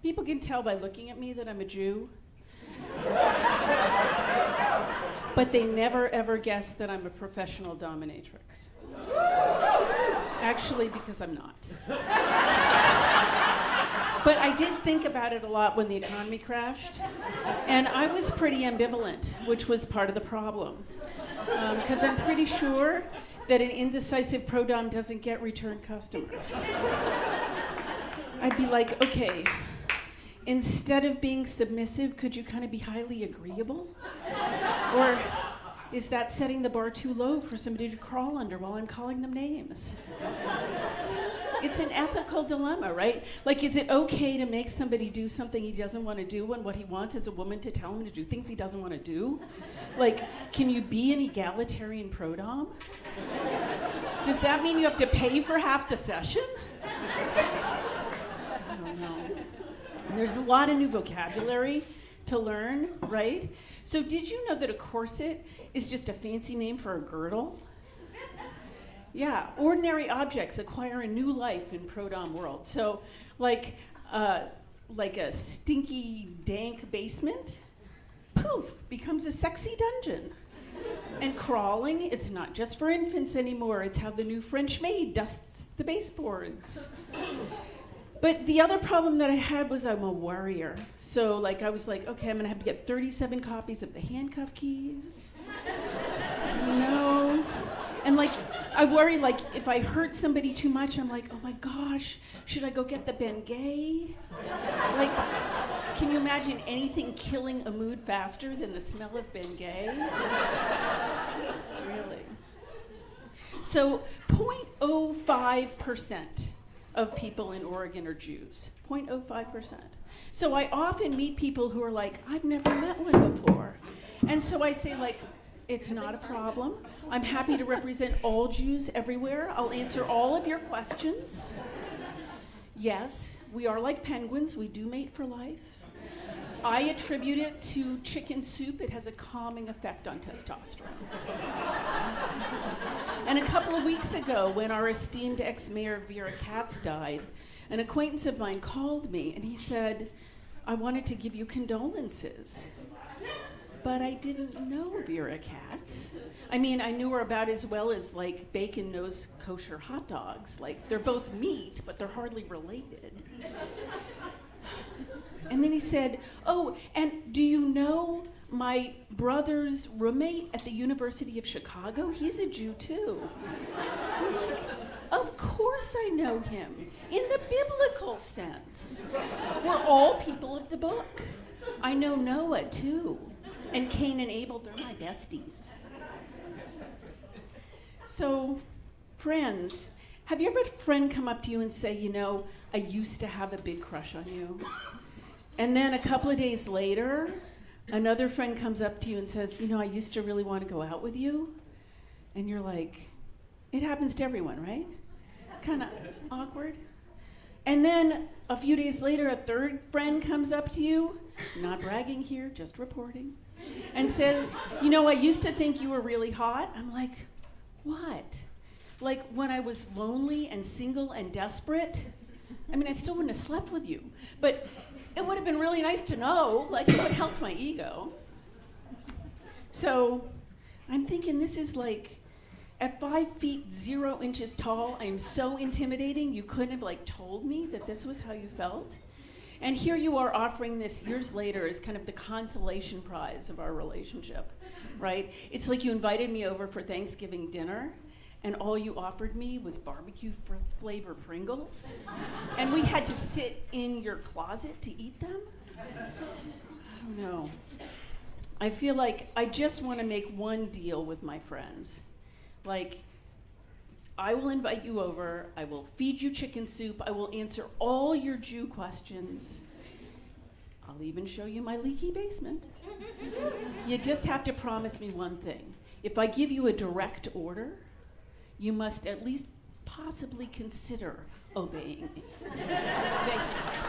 People can tell by looking at me that I'm a Jew. But they never ever guess that I'm a professional dominatrix. Actually, because I'm not. But I did think about it a lot when the economy crashed. And I was pretty ambivalent, which was part of the problem. Because I'm pretty sure that an indecisive pro-dom doesn't get return customers. I'd be like, okay, instead of being submissive, could you kind of be highly agreeable? Or is that setting the bar too low for somebody to crawl under while I'm calling them names? It's an ethical dilemma, right? Like, is it okay to make somebody do something he doesn't want to do when what he wants is a woman to tell him to do things he doesn't want to do? Like, can you be an egalitarian pro-dom? Does that mean you have to pay for half the session? I don't know. There's a lot of new vocabulary to learn, right? So did you know that a corset is just a fancy name for a girdle? Yeah, ordinary objects acquire a new life in pro-dom world. So like a stinky, dank basement, poof, becomes a sexy dungeon. And crawling, it's not just for infants anymore. It's how the new French maid dusts the baseboards. But the other problem that I had was I'm a worrier. So like I was like, okay, I'm gonna have to get 37 copies of the handcuff keys. No. And like, I worry like if I hurt somebody too much, I'm like, oh my gosh, should I go get the Bengay? Like, can you imagine anything killing a mood faster than the smell of Bengay? Really. So 0.05% of people in Oregon are Jews, 0.05%. So I often meet people who are like, I've never met one before. And so I say like, it's not a problem. I'm happy to represent all Jews everywhere. I'll answer all of your questions. Yes, we are like penguins, we do mate for life. I attribute it to chicken soup. It has a calming effect on testosterone. And a couple of weeks ago, when our esteemed ex-mayor Vera Katz died, an acquaintance of mine called me and he said, I wanted to give you condolences. But I didn't know Vera Katz. I mean, I knew her about as well as like bacon nose kosher hot dogs. Like, they're both meat, but they're hardly related. And then he said, oh, and do you know my brother's roommate at the University of Chicago? He's a Jew too. I'm like, of course I know him, in the biblical sense. We're all people of the book. I know Noah too, and Cain and Abel, they're my besties. So, friends, have you ever had a friend come up to you and say, you know, I used to have a big crush on you? And then a couple of days later, another friend comes up to you and says, you know, I used to really want to go out with you. And you're like, it happens to everyone, right? Kind of awkward. And then a few days later, a third friend comes up to you, not bragging here, just reporting, and says, you know, I used to think you were really hot. I'm like, what? Like when I was lonely and single and desperate? I mean, I still wouldn't have slept with you, but it would have been really nice to know, like it would have helped my ego. So I'm thinking this is like, at 5 feet 0 inches tall, I am so intimidating, you couldn't have like told me that this was how you felt. And here you are offering this years later as kind of the consolation prize of our relationship, right? It's like you invited me over for Thanksgiving dinner, and all you offered me was barbecue flavor Pringles, and we had to sit in your closet to eat them? I don't know. I feel like I just want to make one deal with my friends. Like, I will invite you over, I will feed you chicken soup, I will answer all your Jew questions. I'll even show you my leaky basement. You just have to promise me one thing. If I give you a direct order, you must at least possibly consider obeying me. Thank you.